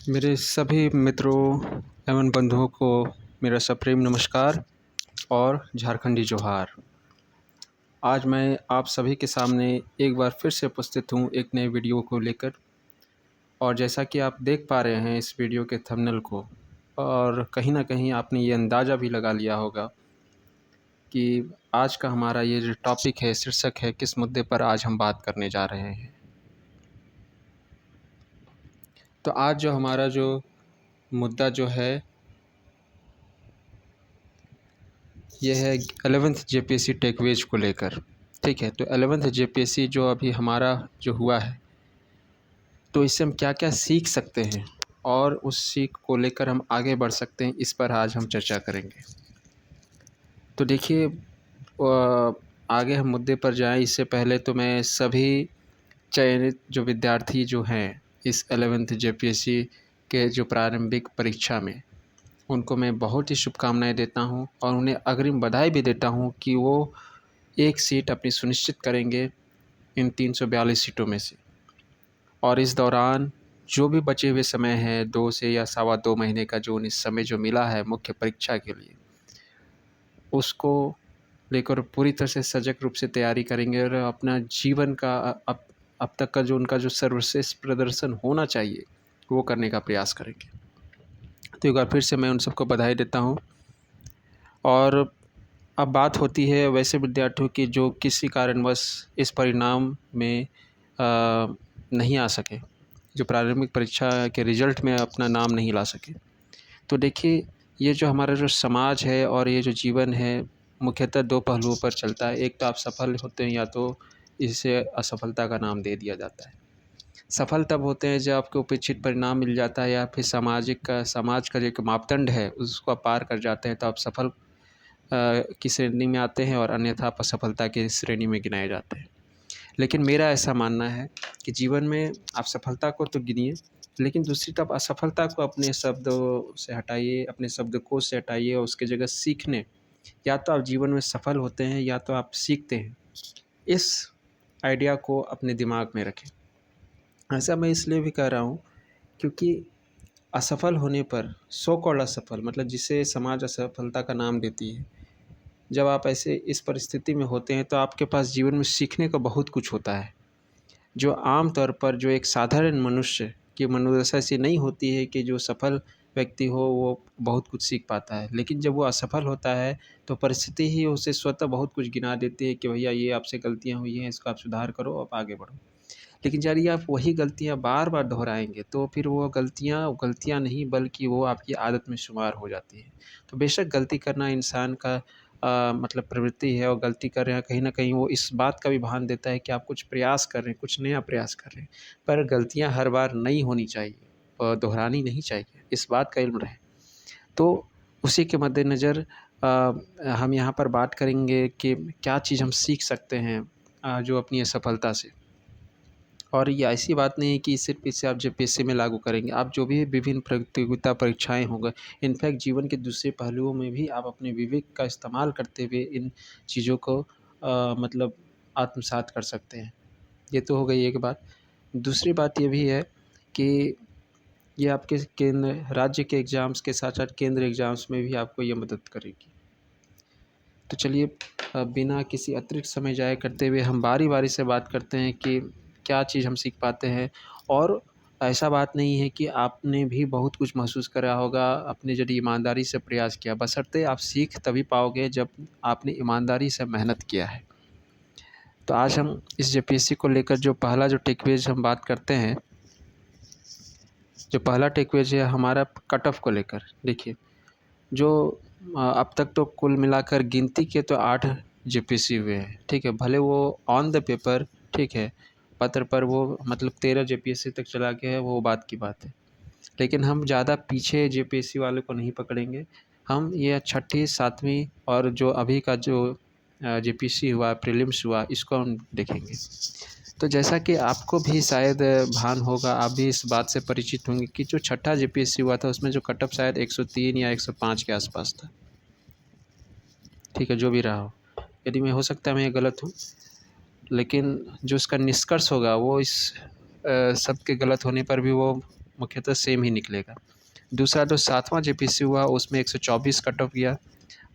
मेरे सभी मित्रों एवं बंधुओं को मेरा सप्रेम नमस्कार और झारखंडी जोहार। आज मैं आप सभी के सामने एक बार फिर से उपस्थित हूँ एक नए वीडियो को लेकर। और जैसा कि आप देख पा रहे हैं इस वीडियो के थंबनेल को, और कहीं ना कहीं आपने ये अंदाज़ा भी लगा लिया होगा कि आज का हमारा ये जो टॉपिक है, शीर्षक है, किस मुद्दे पर आज हम बात करने जा रहे हैं। तो आज जो हमारा जो मुद्दा जो है ये है 11th जेपीएससी टेकवेज को लेकर। ठीक है, तो 11th जेपीएससी जो अभी हमारा जो हुआ है, तो इससे हम क्या क्या सीख सकते हैं और उस सीख को लेकर हम आगे बढ़ सकते हैं, इस पर आज हम चर्चा करेंगे। तो देखिए, आगे हम मुद्दे पर जाएं इससे पहले तो मैं सभी चयनित जो विद्यार्थी जो हैं इस 11th जेपीएससी के जो प्रारंभिक परीक्षा में, उनको मैं बहुत ही शुभकामनाएं देता हूं और उन्हें अग्रिम बधाई भी देता हूं कि वो एक सीट अपनी सुनिश्चित करेंगे इन 342 सीटों में से। और इस दौरान जो भी बचे हुए समय है, 2 से या सवा 2 महीने का जो उन्हें समय जो मिला है मुख्य परीक्षा के लिए, उसको लेकर पूरी तरह से सजग रूप से तैयारी करेंगे और अपना जीवन का अब तक का जो उनका जो सर्वश्रेष्ठ प्रदर्शन होना चाहिए वो करने का प्रयास करेंगे। तो एक बार फिर से मैं उन सबको बधाई देता हूँ। और अब बात होती है वैसे विद्यार्थियों की जो किसी कारणवश इस परिणाम में नहीं आ सके, जो प्रारंभिक परीक्षा के रिज़ल्ट में अपना नाम नहीं ला सके। तो देखिए, ये जो हमारा जो समाज है और ये जो जीवन है, मुख्यतः 2 पहलुओं पर चलता है। एक तो आप सफल होते हैं या तो इसे असफलता का नाम दे दिया जाता है। सफल तब होते हैं जब आपको अपेक्षित परिणाम मिल जाता है या फिर समाज का जो एक मापदंड है उसको आप पार कर जाते हैं, तो आप सफल की श्रेणी में आते हैं, और अन्यथा आप असफलता की श्रेणी में गिनाए जाते हैं। लेकिन मेरा ऐसा मानना है कि जीवन में आप सफलता को तो गिनिए, लेकिन दूसरी तरफ असफलता को अपने शब्दों से हटाइए, अपने शब्दकोश से हटाइए और उसकी जगह सीखने, या तो आप जीवन में सफल होते हैं या तो आप सीखते हैं, इस आइडिया को अपने दिमाग में रखें। ऐसा मैं इसलिए भी कह रहा हूँ क्योंकि असफल होने पर, सो कॉल्ड असफल, मतलब जिसे समाज असफलता का नाम देती है, जब आप ऐसे इस परिस्थिति में होते हैं तो आपके पास जीवन में सीखने का बहुत कुछ होता है, जो आम तौर पर जो एक साधारण मनुष्य की मनोदशा ऐसी नहीं होती है कि जो सफल व्यक्ति हो वो बहुत कुछ सीख पाता है। लेकिन जब वो असफल होता है तो परिस्थिति ही उसे स्वतः बहुत कुछ गिना देती है कि भैया ये आपसे गलतियाँ हुई हैं, इसको आप सुधार करो, आप आगे बढ़ो। लेकिन यदि आप वही गलतियाँ बार बार दोहराएंगे तो फिर वो गलतियाँ नहीं बल्कि वो आपकी आदत में शुमार हो जाती है। तो बेशक गलती करना इंसान का मतलब प्रवृत्ति है, और गलती कर रहे हैं कहीं न कहीं वो इस बात का भी भान देता है कि आप कुछ प्रयास कर रहे हैं, कुछ नया प्रयास कर रहे हैं। पर गलतियाँ हर बार नहीं होनी चाहिए और दोहरानी नहीं चाहिए, इस बात का इल्म रहे। तो उसी के मद्देनज़र हम यहाँ पर बात करेंगे कि क्या चीज़ हम सीख सकते हैं जो अपनी असफलता से। और ये ऐसी बात नहीं है कि सिर्फ़ इसे आप जेपीएससी में लागू करेंगे। आप जो भी विभिन्न प्रतियोगिता परीक्षाएँ होंगे, इनफैक्ट जीवन के दूसरे पहलुओं में भी आप अपने विवेक का इस्तेमाल करते हुए इन चीज़ों को मतलब आत्मसात कर सकते हैं। ये तो हो गई एक बात। दूसरी बात ये भी है कि ये आपके केंद्र राज्य के एग्ज़ाम्स के साथ-साथ केंद्र एग्ज़ाम्स में भी आपको ये मदद करेगी। तो चलिए, बिना किसी अतिरिक्त समय ज़ाया करते हुए हम बारी-बारी से बात करते हैं कि क्या चीज़ हम सीख पाते हैं। और ऐसा बात नहीं है कि आपने भी बहुत कुछ महसूस करा होगा, आपने यदि ईमानदारी से प्रयास किया, बशर्ते आप सीख तभी पाओगे जब आपने ईमानदारी से मेहनत किया है। तो आज हम इस जेपीएससी को लेकर जो पहला जो टेकअवेज हम बात करते हैं, जो पहला टेकअवेज है हमारा कट ऑफ को लेकर। देखिए, जो अब तक तो कुल मिलाकर गिनती के तो 8 जेपीएससी हुए हैं, ठीक है। भले वो ऑन द पेपर, ठीक है, पत्र पर वो मतलब 13 जेपीएससी तक चला गया है, वो बात की बात है। लेकिन हम ज़्यादा पीछे जेपीएससी वालों को नहीं पकड़ेंगे। हम ये छठी, 7वीं और जो अभी का जो जेपीएससी हुआ, प्रीलिम्स हुआ, इसको हम देखेंगे। तो जैसा कि आपको भी शायद भान होगा, आप भी इस बात से परिचित होंगे कि जो छठा जेपीएससी हुआ था उसमें जो कट ऑफ शायद 103 या 105 के आसपास था, ठीक है, जो भी रहा हो। यदि मैं, हो सकता है मैं गलत हूँ, लेकिन जो इसका निष्कर्ष होगा वो इस सब के गलत होने पर भी वो मुख्यतः सेम ही निकलेगा। दूसरा जो 7वां जेपीएससी हुआ उसमें 124 कट ऑफ गया,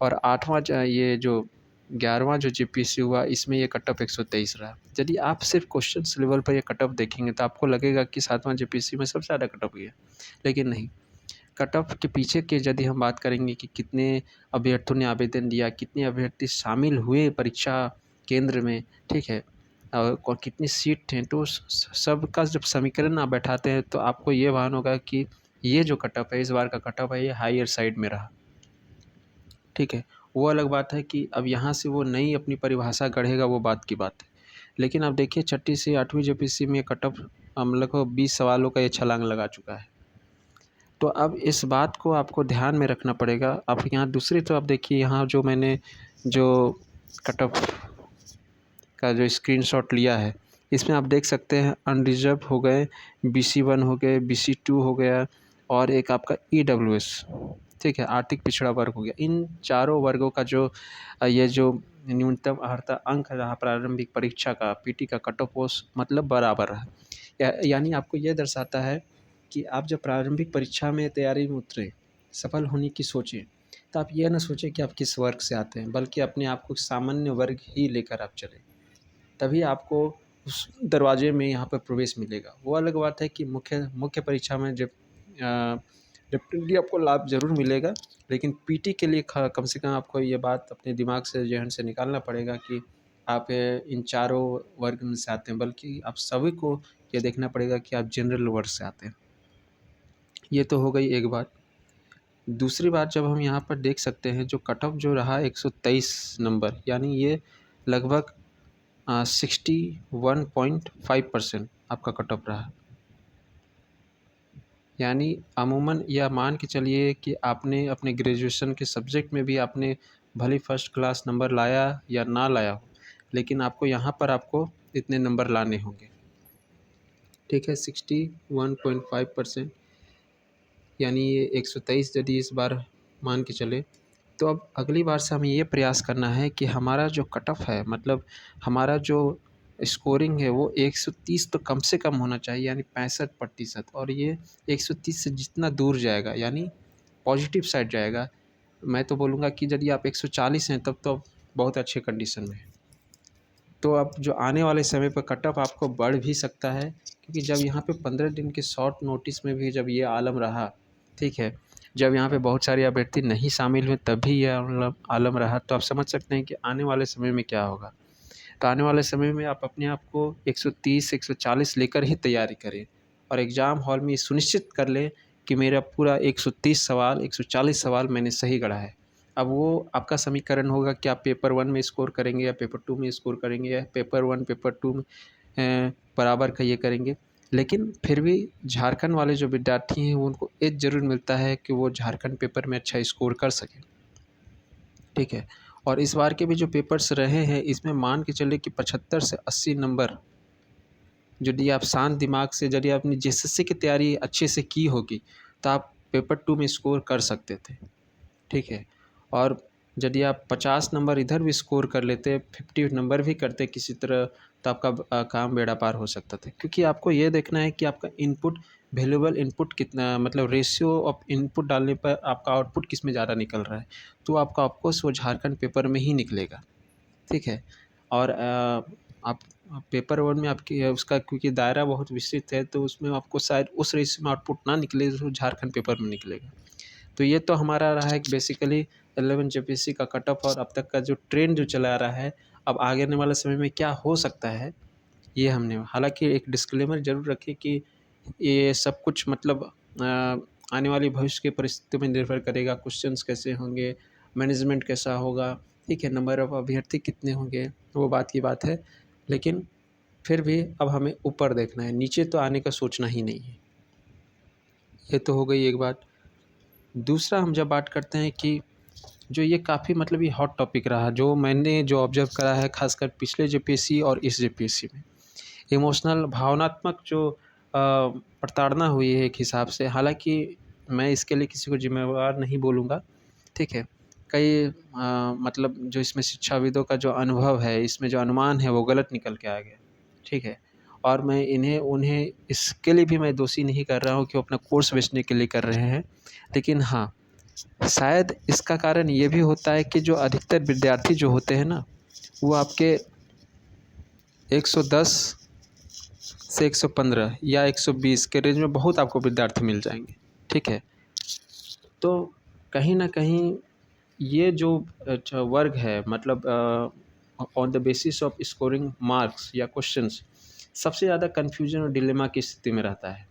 और 8वां ये जो 11वां जो जेपीएससी हुआ इसमें ये कट ऑफ 123 रहा। यदि आप सिर्फ क्वेश्चन लेवल पर ये कट ऑफ देखेंगे तो आपको लगेगा कि 7वां जेपीएससी में सबसे ज़्यादा कट ऑफ गया, लेकिन नहीं। कट ऑफ के पीछे के यदि हम बात करेंगे कि कितने अभ्यर्थियों ने आवेदन दिया, कितने अभ्यर्थी शामिल हुए परीक्षा केंद्र में, ठीक है, और कितनी सीट थे, तो सबका जब समीकरण आप बैठाते हैं तो आपको ये भान होगा कि ये जो कट ऑफ है, इस बार का कट ऑफ है, ये हायर साइड में रहा। ठीक है, वो अलग बात है कि अब यहाँ से वो नई अपनी परिभाषा गढ़ेगा, वो बात की बात है। लेकिन अब देखिए 6ठी से 8वीं जेपीएससी में कट ऑफ हम लोग को 20 सवालों का ये छलांग लगा चुका है। तो अब इस बात को आपको ध्यान में रखना पड़ेगा। अब यहाँ दूसरी तो आप देखिए, यहाँ जो मैंने जो कट ऑफ का जो स्क्रीनशॉट लिया है, इसमें आप देख सकते हैं अनरिजर्व हो गए, BC1 हो गए, BC2 हो गया, और एक आपका EWS, ठीक है, आर्थिक पिछड़ा वर्ग हो गया। इन चारों वर्गों का जो ये जो न्यूनतम अर्हता अंक रहा प्रारंभिक परीक्षा का, पीटी का कट ऑफ वो मतलब बराबर रहा। यानी आपको ये दर्शाता है कि आप जब प्रारंभिक परीक्षा में तैयारी में उतरे, सफल होने की सोचें, तो आप ये ना सोचें कि आप किस वर्ग से आते हैं, बल्कि अपने आप को सामान्य वर्ग ही लेकर आप चलें, तभी आपको उस दरवाजे में यहाँ पर प्रवेश मिलेगा। वो अलग बात है कि मुख्य परीक्षा में जब डेफिनेटली आपको लाभ ज़रूर मिलेगा, लेकिन पीटी के लिए कम से कम आपको ये बात अपने दिमाग से, ज़हन से निकालना पड़ेगा कि आप इन चारों वर्ग में से आते हैं, बल्कि आप सभी को ये देखना पड़ेगा कि आप जनरल वर्ग से आते हैं। ये तो हो गई एक बात। दूसरी बात, जब हम यहाँ पर देख सकते हैं जो कट ऑफ जो रहा 123 नंबर, यानी ये लगभग 61.5% आपका कट ऑफ रहा। यानी अमूमन यह मान के चलिए कि आपने अपने ग्रेजुएशन के सब्जेक्ट में भी आपने भले फर्स्ट क्लास नंबर लाया या ना लाया हो, लेकिन आपको यहाँ पर आपको इतने नंबर लाने होंगे। ठीक है, 61.5%, यानी ये 123 यदि इस बार मान के चले, तो अब अगली बार से हमें ये प्रयास करना है कि हमारा जो कट ऑफ है, मतलब हमारा जो स्कोरिंग है, वो 130 तो कम से कम होना चाहिए, यानी 65%। और ये 130 से जितना दूर जाएगा, यानी पॉजिटिव साइड जाएगा, मैं तो बोलूँगा कि यदि आप 140 हैं तब तो आप बहुत अच्छे कंडीशन में हैं। तो अब जो आने वाले समय पर कट ऑफ आपको बढ़ भी सकता है, क्योंकि जब यहाँ पे 15 दिन के शॉर्ट नोटिस में भी जब ये आलम रहा, ठीक है, जब यहाँ पे बहुत सारे अभ्यर्थी नहीं शामिल हुए तब भी यह आलम रहा, तो आप समझ सकते हैं कि आने वाले समय में क्या होगा। तो आने वाले समय में आप अपने आप को 130 140 लेकर ही तैयारी करें, और एग्ज़ाम हॉल में ये सुनिश्चित कर लें कि मेरा पूरा 130 सवाल 140 सवाल मैंने सही गढ़ा है। अब वो आपका समीकरण होगा कि आप पेपर 1 में स्कोर करेंगे या पेपर 2 में स्कोर करेंगे, या पेपर 1 पेपर 2 में बराबर का ये करेंगे। लेकिन फिर भी झारखंड वाले जो विद्यार्थी हैं वो उनको एज ज़रूर मिलता है कि वो झारखंड पेपर में अच्छा स्कोर कर सकें। ठीक है, और इस बार के भी जो पेपर्स रहे हैं, इसमें मान के चलिए कि 75 से 80 नंबर, यदि आप शांत दिमाग से, यदि आपने जेएसएससी की तैयारी अच्छे से की होगी, तो आप पेपर 2 में स्कोर कर सकते थे। ठीक है, और यदि आप 50 नंबर इधर भी स्कोर कर लेते, 50 नंबर भी करते किसी तरह, तो आपका काम बेड़ा पार हो सकता था। क्योंकि आपको ये देखना है कि आपका इनपुट, वैल्यूएबल इनपुट कितना, मतलब रेशियो ऑफ इनपुट डालने पर आपका आउटपुट किस में ज़्यादा निकल रहा है, तो आपका ऑफकोर्स वो झारखंड पेपर में ही निकलेगा। ठीक है, और आप पेपर 1 में आपकी उसका क्योंकि दायरा बहुत विस्तृत है, तो उसमें आपको शायद उस रेशियो में आउटपुट ना निकले जो झारखंड पेपर में निकलेगा। तो ये तो हमारा रहा है कि बेसिकली 11 जेपीएससी का कट ऑफ और अब तक का जो ट्रेंड जो चला आ रहा है, अब आगे आने वाले समय में क्या हो सकता है, ये हमने हालाँकि एक डिस्क्लेमर ज़रूर रखी कि ये सब कुछ मतलब आने वाली भविष्य की परिस्थितियों में निर्भर करेगा, क्वेश्चंस कैसे होंगे, मैनेजमेंट कैसा होगा, ठीक है, नंबर ऑफ़ अभ्यर्थी कितने होंगे, वो बात की बात है। लेकिन फिर भी अब हमें ऊपर देखना है, नीचे तो आने का सोचना ही नहीं है। ये तो हो गई एक बात। दूसरा, हम जब बात करते हैं कि जो ये काफ़ी मतलब ये हॉट टॉपिक रहा, जो मैंने जो ऑब्ज़र्व करा है ख़ासकर पिछले जेपीएससी और इस जेपीएससी में, इमोशनल भावनात्मक जो प्रताड़ना हुई है एक हिसाब से। हालाँकि मैं इसके लिए किसी को ज़िम्मेवार नहीं बोलूँगा, ठीक है। कई मतलब जो इसमें शिक्षाविदों का जो अनुभव है, इसमें जो अनुमान है वो गलत निकल के आ गया, ठीक है। और मैं उन्हें इसके लिए भी मैं दोषी नहीं कर रहा हूँ कि वो अपना कोर्स बेचने के लिए कर रहे हैं। लेकिन हाँ, शायद इसका कारण ये भी होता है कि जो अधिकतर विद्यार्थी जो होते हैं ना, वो आपके 110 से 115 या 120 के रेंज में बहुत आपको विद्यार्थी मिल जाएंगे। ठीक है, तो कहीं ना कहीं ये जो वर्ग है, मतलब on the basis of scoring marks या क्वेश्चंस, सबसे ज़्यादा कन्फ्यूजन और डिलेमा की स्थिति में रहता है।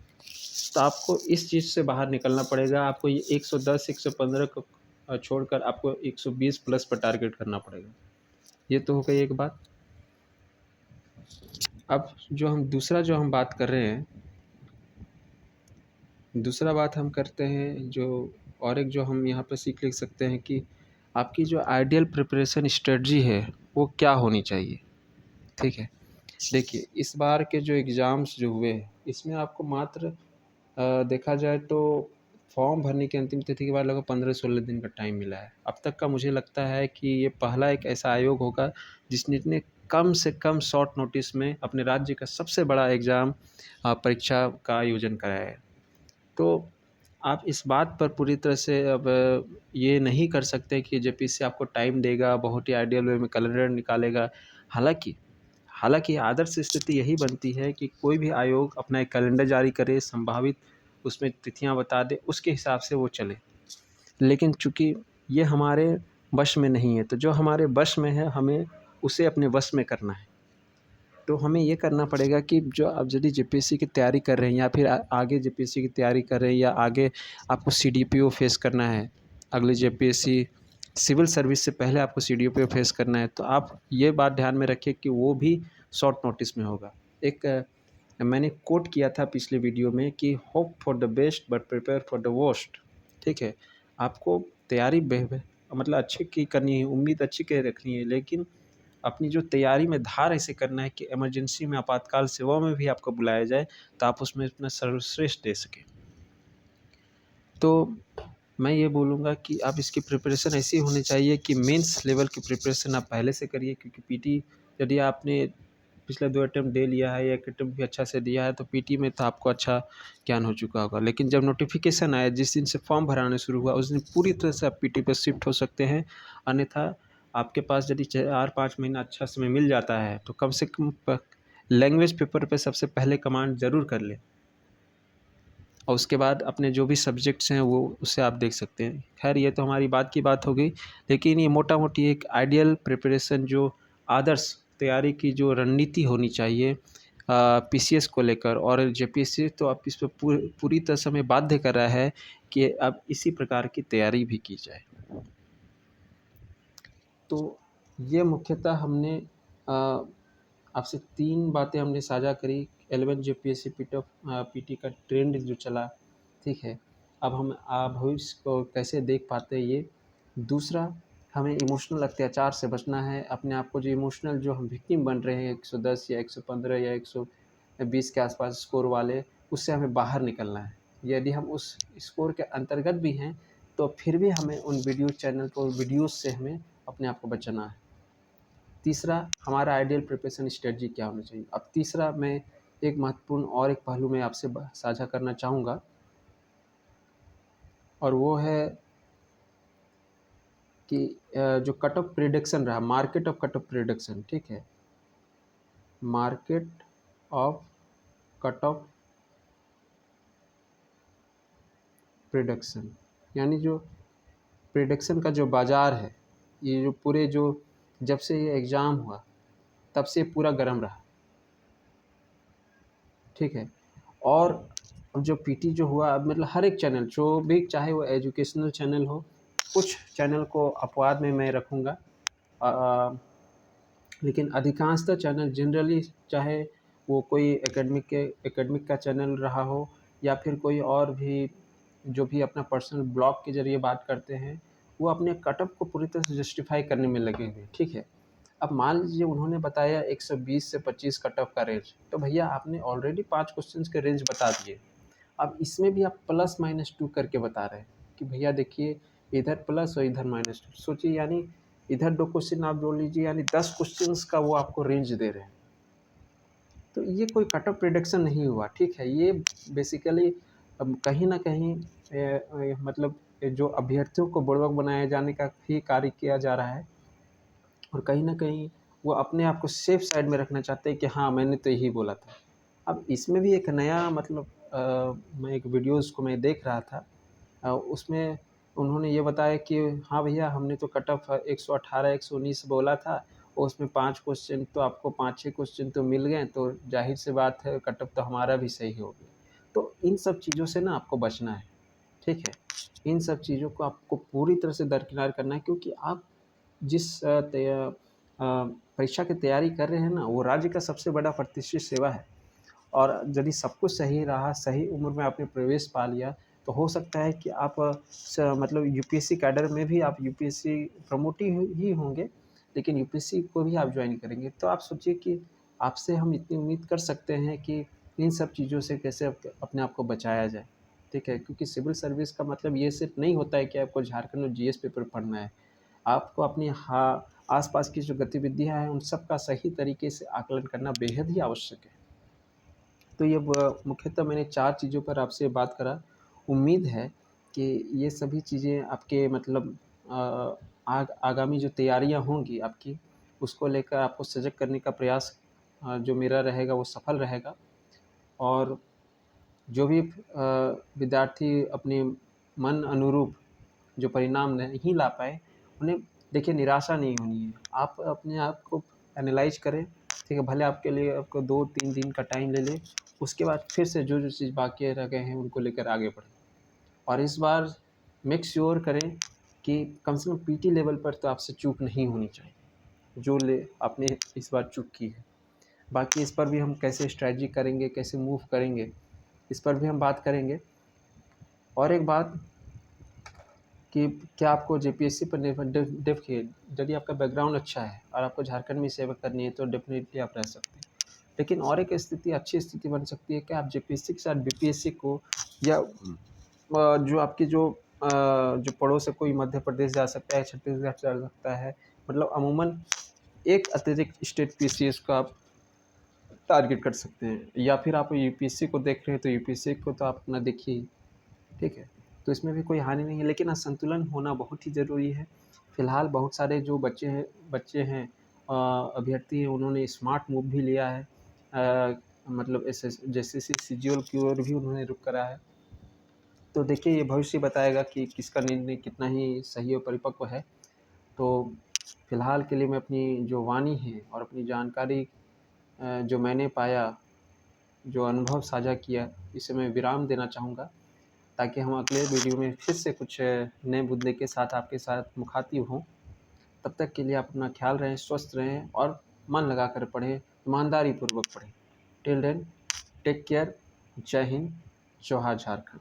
तो आपको इस चीज़ से बाहर निकलना पड़ेगा। आपको ये 110 115 को छोड़कर आपको 120 प्लस पर टारगेट करना पड़ेगा। ये तो हो गई एक बात। अब जो हम बात कर रहे हैं, दूसरा बात हम करते हैं जो, और एक जो हम यहाँ पर सीख लिख सकते हैं कि आपकी जो आइडियल प्रिपरेशन स्ट्रेटजी है वो क्या होनी चाहिए। ठीक है, देखिए इस बार के जो एग्ज़ाम्स जो हुए हैं, इसमें आपको मात्र देखा जाए तो फॉर्म भरने की अंतिम तिथि के बाद लगभग 15-16 दिन का टाइम मिला है। अब तक का मुझे लगता है कि ये पहला एक ऐसा आयोग होगा जिसने इतने कम से कम शॉर्ट नोटिस में अपने राज्य का सबसे बड़ा एग्ज़ाम परीक्षा का आयोजन कराया है। तो आप इस बात पर पूरी तरह से अब ये नहीं कर सकते कि जेपीएससी आपको टाइम देगा, बहुत ही आइडियल वे में कैलेंडर निकालेगा। हालाँकि हालाँकि आदर्श स्थिति यही बनती है कि कोई भी आयोग अपना एक कैलेंडर जारी करे, संभावित उसमें तिथियाँ बता दे, उसके हिसाब से वो चले। लेकिन चूँकि ये हमारे वश में नहीं है, तो जो हमारे वश में है हमें उसे अपने वश में करना है। तो हमें ये करना पड़ेगा कि जो आप यदि जेपीएससी की तैयारी कर रहे हैं या फिर आगे जेपीएससी की तैयारी कर रहे हैं, या आगे आपको सीडीपीओ फेस करना है, अगले जेपीएससी सिविल सर्विस से पहले आपको सीडीपीओ फेस करना है, तो आप ये बात ध्यान में रखिए कि वो भी शॉर्ट नोटिस में होगा। एक मैंने कोट किया था पिछले वीडियो में कि hope for the best but prepare for the worst. ठीक है, आपको तैयारी मतलब अच्छी की करनी है, उम्मीद अच्छी की रखनी है, लेकिन अपनी जो तैयारी में धार ऐसे करना है कि इमरजेंसी में, आपातकाल सेवा में भी आपको बुलाया जाए तो आप उसमें अपना सर्वश्रेष्ठ दे सकें। तो मैं ये बोलूँगा कि आप इसकी प्रिपरेशन ऐसी होनी चाहिए कि मेंस लेवल की प्रिपरेशन आप पहले से करिए, क्योंकि पीटी यदि आपने पिछले 2 अटेम्प्ट दे लिया है या 1 अटेम्प्ट भी अच्छा से दिया है तो पीटी में तो आपको अच्छा ज्ञान हो चुका होगा। लेकिन जब नोटिफिकेशन आया, जिस दिन से फॉर्म भराना शुरू हुआ, उस दिन पूरी तरह से आप पीटी पर शिफ्ट हो सकते हैं। अन्यथा आपके पास यदि 4-5 महीना अच्छा समय मिल जाता है तो कम से कम लैंग्वेज पेपर पे सबसे पहले कमांड ज़रूर कर लें, और उसके बाद अपने जो भी सब्जेक्ट्स हैं वो उससे आप देख सकते हैं। खैर ये तो हमारी बात की बात हो गई, लेकिन ये मोटा मोटी एक आइडियल प्रिपरेशन, जो आदर्श तैयारी की जो रणनीति होनी चाहिए पीसीएस को लेकर, और जेपीएससी तो अब इस पर पूरी तरह से हमें बाध्य कर रहा है कि अब इसी प्रकार की तैयारी भी की जाए। तो ये मुख्यतः हमने आपसे 3 बातें हमने साझा करी। 11 जेपीएससी पीटी का ट्रेंड जो चला, ठीक है, अब हम भविष्य को कैसे देख पाते हैं ये। दूसरा, हमें इमोशनल अत्याचार से बचना है। अपने आप को जो इमोशनल, जो हम विक्टिम बन रहे हैं 110 या 115 या 120 के आसपास स्कोर वाले, उससे हमें बाहर निकलना है। यदि हम उस स्कोर के अंतर्गत भी हैं तो फिर भी हमें उन वीडियोज़ से हमें अपने आप को बचाना है। तीसरा, हमारा आइडियल प्रिपरेशन स्ट्रेटजी क्या होना चाहिए। अब तीसरा, मैं एक महत्वपूर्ण और एक पहलू मैं आपसे साझा करना चाहूँगा, और वो है कि जो कट ऑफ प्रिडिक्शन रहा, market of cut off prediction, ठीक है, market of cut off prediction, यानी जो प्रिडिक्शन का जो बाज़ार है, ये जो पूरे जो जब से ये एग्ज़ाम हुआ तब से पूरा गर्म रहा। ठीक है, और जो पीटी जो हुआ, अब मतलब हर एक चैनल जो भी, चाहे वो एजुकेशनल चैनल हो, कुछ चैनल को अपवाद में मैं रखूँगा, लेकिन अधिकांशतः चैनल जनरली, चाहे वो कोई एकेडमिक का चैनल रहा हो या फिर कोई और भी जो भी अपना पर्सनल ब्लॉग के ज़रिए बात करते हैं, वो अपने कटअप को पूरी तरह से जस्टिफाई करने में लगे हुए हैं। ठीक है, अब मान लीजिए उन्होंने बताया 120 से 25 कटअप का रेंज, तो भैया आपने ऑलरेडी 5 क्वेश्चंस के रेंज बता दिए। अब इसमें भी आप +-2 करके बता रहे हैं कि भैया देखिए, इधर प्लस और इधर -2, सोचिए, यानी इधर 2 क्वेश्चन आप जोड़ लीजिए, यानी 10 क्वेश्चंस का वो आपको रेंज दे रहे हैं। तो ये कोई कट ऑफ प्रिडिक्शन नहीं हुआ, ठीक है। ये बेसिकली कहीं न कहीं मतलब जो अभ्यर्थियों को बुड़बक बनाए जाने का ही कार्य किया जा रहा है और कहीं न कहीं वो अपने आप को सेफ साइड में रखना चाहते हैं कि हाँ, मैंने तो यही बोला था। अब इसमें भी एक नया मतलब मैं एक वीडियोज़ को मैं देख रहा था, उसमें उन्होंने ये बताया कि हाँ भैया, हमने तो कट ऑफ 118 119 बोला था और उसमें 5 क्वेश्चन तो आपको 5-6 क्वेश्चन तो मिल गए, तो ज़ाहिर-सी बात है कट ऑफ तो हमारा भी सही हो गया। तो इन सब चीज़ों से ना आपको बचना है, ठीक है? इन सब चीज़ों को आपको पूरी तरह से दरकिनार करना है, क्योंकि आप जिस परीक्षा की तैयारी कर रहे हैं ना, वो राज्य का सबसे बड़ा प्रतिष्ठित सेवा है। और यदि सब कुछ सही रहा, सही उम्र में आपने प्रवेश पा लिया, तो हो सकता है कि आप मतलब यूपीएससी कैडर में भी आप यूपीएससी प्रमोट ही होंगे, लेकिन यूपीएससी को भी आप जॉइन करेंगे। तो आप सोचिए कि आपसे हम इतनी उम्मीद कर सकते हैं कि इन सब चीज़ों से कैसे अपने आप को बचाया जाए, ठीक है? क्योंकि सिविल सर्विस का मतलब ये सिर्फ़ नहीं होता है कि आपको झारखंड में जीएस पेपर पढ़ना है। आपको अपनी आस-पास की जो गतिविधियाँ हैं, उन सब का सही तरीके से आकलन करना बेहद ही आवश्यक है। तो ये मुख्यतः मैंने 4 चीज़ों पर आपसे बात करा। उम्मीद है कि ये सभी चीज़ें आपके मतलब आगामी जो तैयारियाँ होंगी आपकी, उसको लेकर आपको सजग करने का प्रयास जो मेरा रहेगा वो सफल रहेगा। और जो भी विद्यार्थी अपने मन अनुरूप जो परिणाम नहीं ला पाए, उन्हें देखिए निराशा नहीं होनी है। आप अपने आप को एनालाइज़ करें, ठीक है? भले आपके लिए आपको 2-3 दिन का टाइम ले ले, उसके बाद फिर से जो-जो चीज़ बाकी रह गए हैं, उनको लेकर आगे बढ़ें। और इस बार मेक श्योर करें कि कम से कम पीटी लेवल पर तो आपसे चूक नहीं होनी चाहिए, जो आपने इस बार चूक की है। बाकी इस पर भी हम कैसे स्ट्रैटेजी करेंगे, कैसे मूव करेंगे, इस पर भी हम बात करेंगे। और एक बात कि क्या आपको जेपीएससी पर निर्भर देखिए, यदि आपका बैकग्राउंड अच्छा है और आपको झारखंड में सेवा करनी है, तो डेफ़िनेटली आप रह सकते हैं। लेकिन और एक स्थिति, अच्छी स्थिति बन सकती है कि आप जेपीएससी के साथ बीपीएससी को या जो आपकी जो पड़ोस है, कोई मध्य प्रदेश जा सकता है, छत्तीसगढ़ जा सकता है, मतलब अमूमन एक अतिरिक्त स्टेट पीसीएस को आप टारगेट कर सकते हैं। या फिर आप यूपीएससी को देख रहे हैं, तो यूपीएससी को तो आप अपना देखिए ही। ठीक है? तो इसमें भी कोई हानि नहीं है, लेकिन हाँ, संतुलन होना बहुत ही ज़रूरी है। फ़िलहाल बहुत सारे जो बच्चे हैं अभ्यर्थी हैं, उन्होंने स्मार्ट मूव भी लिया है। मतलब जेसीसी सीजीएल की ओर भी उन्होंने रुख करा है। तो देखिए, ये भविष्य बताएगा कि किसका निर्णय कितना ही सही और परिपक्व है। तो फ़िलहाल के लिए मैं अपनी जो वाणी है और अपनी जानकारी जो मैंने पाया, जो अनुभव साझा किया, इसे मैं विराम देना चाहूँगा। ताकि हम अगले वीडियो में फिर से कुछ नए मुद्दे के साथ आपके साथ मुखातिब हों। तब तक के लिए आप अपना ख़्याल रहें, स्वस्थ रहें और मन लगाकर पढ़ें, ईमानदारी पूर्वक पढ़ें। Till then take care. जय हिंद, जोहार झारखंड।